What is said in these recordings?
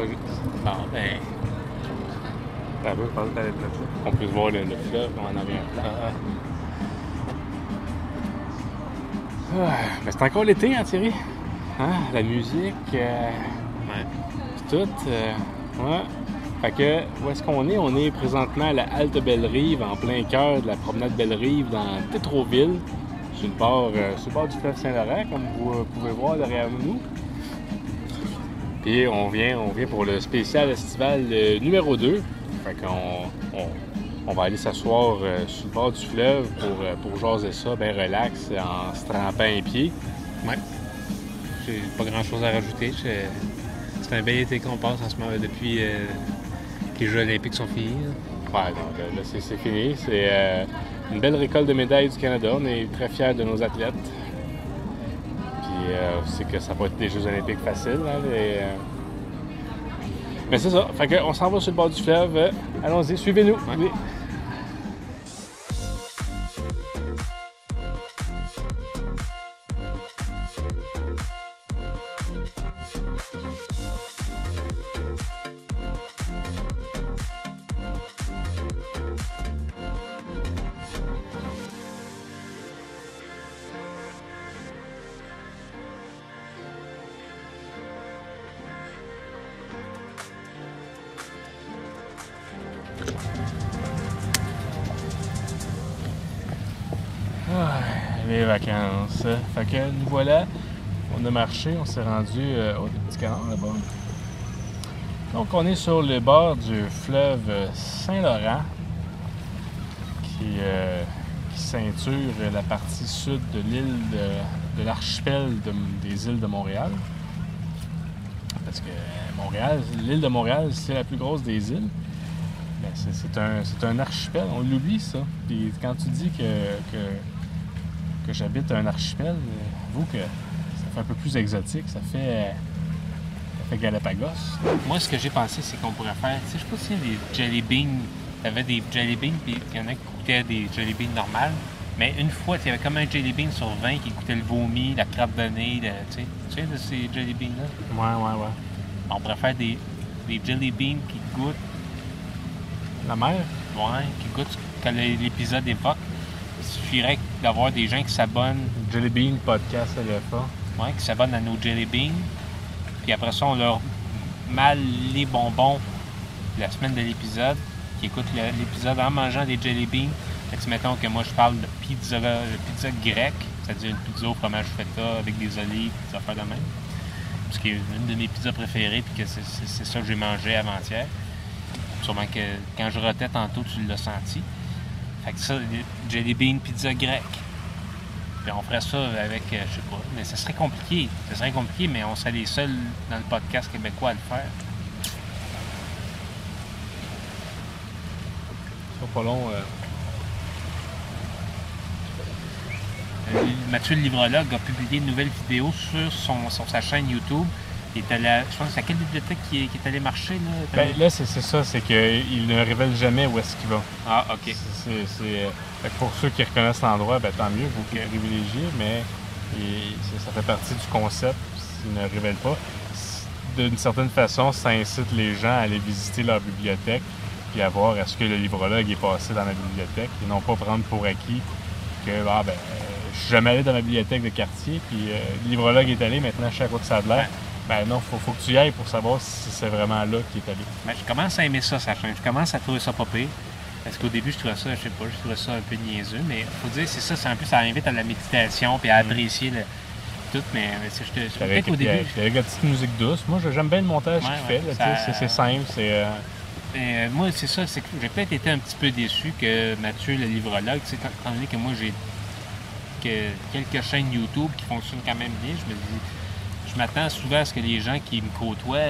vas-y. Bon, ben... T'as vu, je pense que t'allais te mettre ça. On peut voir le fleuve, on en vient là. Mais c'est encore l'été, hein, Thierry? Hein? La musique, Ouais. tout. Ouais. Fait que, où est-ce qu'on est? On est présentement à la Halte Belle-Rive, en plein cœur de la promenade Belle-Rive, dans Tétroville, sur le bord du fleuve Saint-Laurent, comme vous pouvez voir derrière nous. Et on vient pour le spécial estival numéro 2. Fait qu'on va aller s'asseoir sur le bord du fleuve pour jaser ça, bien relax, en se trempant les pieds. Ouais. J'ai pas grand-chose à rajouter. C'est un bel été qu'on passe en ce moment depuis que les Jeux olympiques sont finis. Ouais, donc là, c'est fini. C'est une belle récolte de médailles du Canada. On est très fiers de nos athlètes. Puis c'est que ça va être des Jeux olympiques faciles. Hein, Mais c'est ça. Fait qu'on s'en va sur le bord du fleuve. Allons-y, suivez-nous. Ouais. Oui. Les vacances. Fait que nous voilà. On a marché, on s'est rendu au petit canard là-bas. Donc on est sur le bord du fleuve Saint-Laurent qui ceinture la partie sud de l'île de l'archipel des îles de Montréal. Parce que l'île de Montréal, c'est la plus grosse des îles. Mais c'est un archipel, on l'oublie ça. Puis quand tu dis que j'habite un archipel, avoue que ça fait un peu plus exotique, ça fait Galapagos. Moi, ce que j'ai pensé, c'est qu'on pourrait faire, tu sais, je sais pas s'il y a des jelly beans. T'avais des jelly beans, puis il y en a qui coûtaient des jelly beans normales. Mais une fois, il y avait comme un jelly bean sur 20 qui coûtait le vomi, la crabe de nez, tu sais, de ces jelly beans-là. Ouais. On pourrait faire des jelly beans qui goûtent, La mer? ouais, qui goûtent ce que l'épisode évoque. Il suffirait d'avoir des gens qui s'abonnent, Jelly Bean Podcast LFA. ouais, qui s'abonnent à nos jelly beans. Puis après ça, on leur mal les bonbons la semaine de l'épisode, qui écoutent l'épisode en mangeant des jelly beans. Fait que mettons que moi je parle de pizza grecque, c'est-à-dire une pizza au fromage feta avec des olives, des affaires de même. Parce que c'est une de mes pizzas préférées, puis que c'est ça que j'ai mangé avant-hier. Sûrement que quand je rotais tantôt, tu l'as senti. Fait que ça, jelly bean pizza grecque. Puis on ferait ça avec, je sais pas, mais ça serait compliqué. Ça serait compliqué, mais on serait les seuls dans le podcast québécois à le faire. Ça sera pas long. Mathieu le livrologue a publié une nouvelle vidéo sur sa chaîne YouTube. Il est allé je pense, c'est à quelle bibliothèque qui est allé marcher, là? Ben, là, c'est ça, c'est qu'il ne révèle jamais où est-ce qu'il va. Ah, OK. Fait que pour ceux qui reconnaissent l'endroit, ben, tant mieux, vous qui privilégiez, mais ça fait partie du concept s'il ne révèle pas. D'une certaine façon, ça incite les gens à aller visiter leur bibliothèque puis à voir est-ce que le livrologue est passé dans ma bibliothèque et non pas prendre pour acquis que je suis jamais allé dans ma bibliothèque de quartier puis le livrologue est allé, maintenant je sais à quoi que ça a de l'air. Ben non, faut que tu y ailles pour savoir si c'est vraiment là qu'il est allé. Ben, je commence à aimer ça, sa chaîne. Je commence à trouver ça pas pire. Parce qu'au début, je trouvais ça un peu niaiseux, mais faut dire, c'est ça, c'est un peu, ça invite à la méditation puis à apprécier tout, mais peut-être au début. Avec la petite musique douce. Moi, j'aime bien le montage qu'il fait. C'est simple, c'est... moi, c'est ça, c'est que j'ai peut-être été un petit peu déçu que Mathieu, le livrologue, tu sais, étant donné que moi, j'ai quelques chaînes YouTube qui fonctionnent quand même bien, je m'attends souvent à ce que les gens qui me côtoient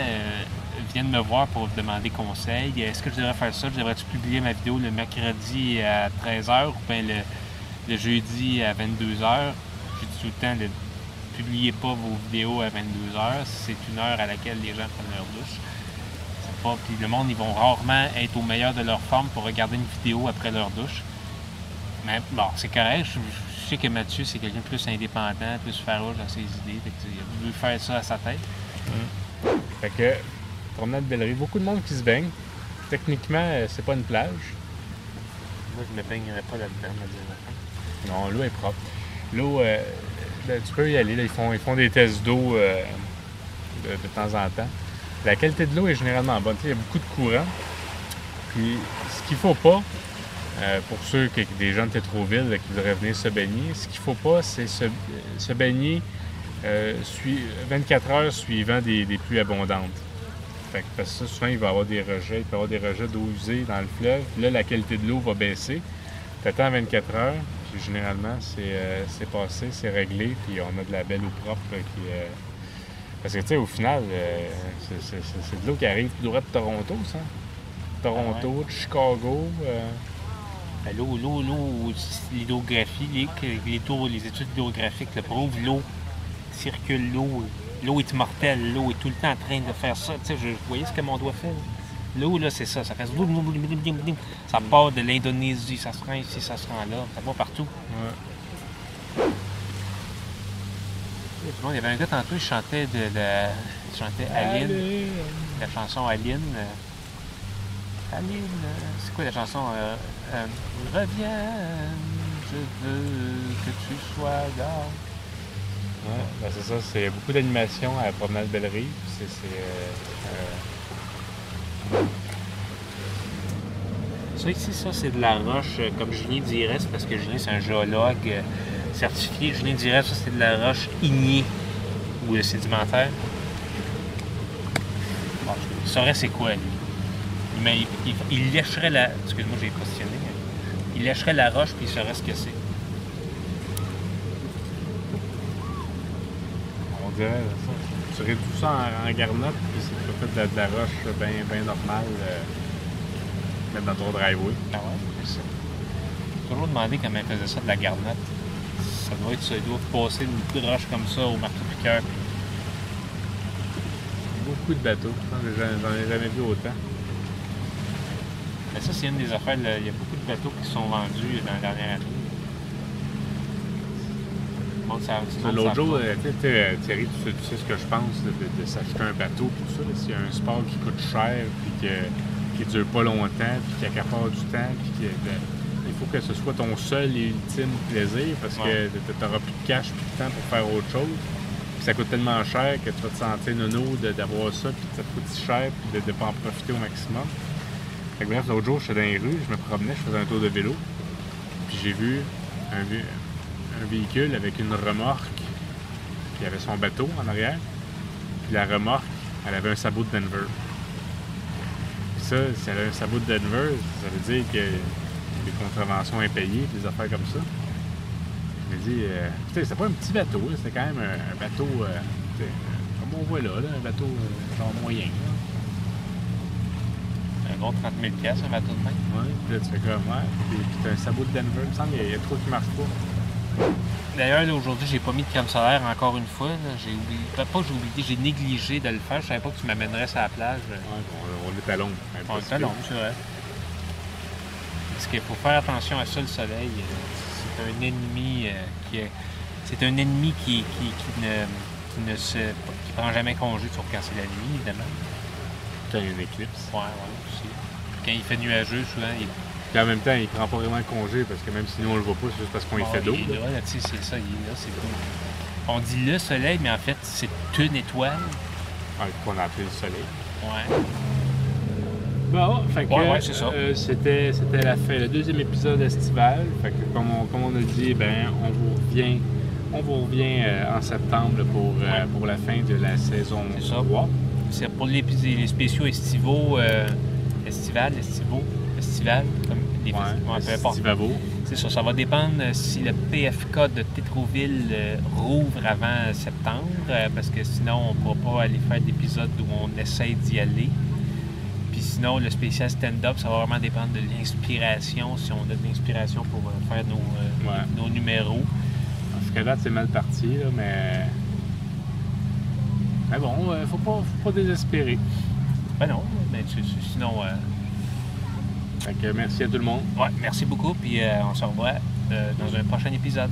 viennent me voir pour me demander conseil. Est-ce que je devrais faire ça? Devrais-tu publier ma vidéo le mercredi à 13h ou bien le jeudi à 22h? Je dis tout le temps, ne publiez pas vos vidéos à 22h. C'est une heure à laquelle les gens prennent leur douche. Puis le monde, ils vont rarement être au meilleur de leur forme pour regarder une vidéo après leur douche. Mais bon, c'est correct. Je sais que Mathieu, c'est quelqu'un de plus indépendant, plus farouche dans ses idées. Fait que, il a voulu faire ça à sa tête. Fait que promenade Belle-Rive. Beaucoup de monde qui se baigne. Techniquement, c'est pas une plage. Moi, je me baignerais pas là-dedans, me dire. Non, l'eau est propre. L'eau, tu peux y aller. Là, ils font des tests d'eau de temps en temps. La qualité de l'eau est généralement bonne. Il y a beaucoup de courant. Puis, ce qu'il faut pas, pour ceux des gens de Tétroville qui voudraient venir se baigner, ce qu'il faut pas, c'est se baigner 24 heures suivant des pluies abondantes. Fait que, parce que ça, souvent, il va y avoir des rejets. Il peut y avoir des rejets d'eau usée dans le fleuve. Là, la qualité de l'eau va baisser. Tu attends 24 heures, puis généralement, c'est passé, c'est réglé, puis on a de la belle eau propre qui... Parce que, tu sais, au final, c'est de l'eau qui arrive tout droit de Toronto, ça. Toronto, de Chicago. L'hydrographie, les études hydrographiques le prouvent, l'eau circule, l'eau est immortelle, l'eau est tout le temps en train de faire ça. Tu sais, vous voyez ce que mon doigt fait? L'eau, là, c'est ça. Ça fait... Ça part de l'Indonésie, ça se rend ici, ça se rend là. Ça va partout. Ouais. Il y avait un gars tantôt, il chantait il chantait Aline. La chanson Aline. Aline, c'est quoi la chanson? Reviens, je veux que tu sois là. Ouais, ben c'est ça, c'est beaucoup d'animation à la promenade Belle-Rive. Ça ici, ça c'est de la roche, comme Julien dirait, c'est parce que Julien c'est un géologue certifié. Julien dirait ça c'est de la roche ignée ou sédimentaire. Bon, je saurais c'est quoi lui. Mais il lècherait la... Excuse-moi, j'ai questionné. Il lècherait la roche puis il saurait ce que c'est. On dirait ça. Tu réduis ça en garnotte, puis c'est fait de la roche bien normale, mettre dans ton driveway. Ah ouais, c'est ça. J'ai toujours demandé comment il faisait ça de la garnotte. Ça doit passer une roche comme ça au marteau-piqueur. Beaucoup de bateaux. J'en ai jamais vu autant. Mais ça, c'est une des affaires. Là, il y a beaucoup de bateaux qui sont vendus dans la dernière année. L'autre jour, Thierry, tu sais ce que je pense de s'acheter un bateau, tout ça. S'il y a un sport qui coûte cher, puis qui ne dure pas longtemps, puis qui accapare du temps, puis il faut que ce soit ton seul et ultime plaisir, parce que tu n'auras plus de cash, plus de temps pour faire autre chose. Puis ça coûte tellement cher que tu vas te sentir nono d'avoir ça, puis que ça te coûte si cher, puis de ne pas en profiter au maximum. Fait que bref, l'autre jour, j'étais dans les rues, je me promenais, je faisais un tour de vélo, puis j'ai vu un véhicule avec une remorque qui avait son bateau en arrière, puis la remorque, elle avait un sabot de Denver. Puis ça, si elle avait un sabot de Denver, ça veut dire que les contraventions impayées, des affaires comme ça. Je me dis, c'était pas un petit bateau, c'était quand même un bateau, comme on voit là, un bateau genre moyen. Là. Un bon 30 000 $, un bateau de main. Oui, puis là, tu fais comme, puis t'as un sabot de Denver, il me semble qu'il y a trop qui marche pas. D'ailleurs, là, aujourd'hui, j'ai pas mis de crème solaire encore une fois. Là. J'ai oublié. J'ai oublié, j'ai négligé de le faire. Je savais pas que tu m'amènerais sur la plage. Ouais, on est à l'ombre. On est à l'ombre, c'est vrai. Parce qu'il faut faire attention à ça, le soleil. C'est un ennemi c'est un ennemi qui prend jamais congé, sauf quand c'est la nuit, évidemment. Quand il y a une éclipse. Ouais, aussi. Quand il fait nuageux, souvent, Puis en même temps, il prend pas vraiment congé, parce que même si nous on le voit pas, c'est juste parce qu'on y fait d'eau. Il est là, c'est ça, il est là, c'est cool. On dit le soleil, mais en fait, c'est une étoile. Ouais, qu'on a appelé le soleil. Ouais. Bon, fait que ouais, c'est ça. C'était la fin, le deuxième épisode estival. Fait que comme on a dit, ben on vous revient en septembre pour la fin de la saison 3. C'est pour les spéciaux estivaux, estival, comme les Estivavo. C'est ça, ça va dépendre si le PFK de Tétroville rouvre avant septembre, parce que sinon on ne pourra pas aller faire d'épisodes où on essaie d'y aller. Puis sinon, le spécial stand-up, ça va vraiment dépendre de l'inspiration, si on a de l'inspiration pour faire nos numéros. Parce que là, c'est mal parti, là, mais bon, faut pas désespérer. Ben non, mais sinon... Fait que merci à tout le monde. Ouais, merci beaucoup, puis on se revoit dans un prochain épisode.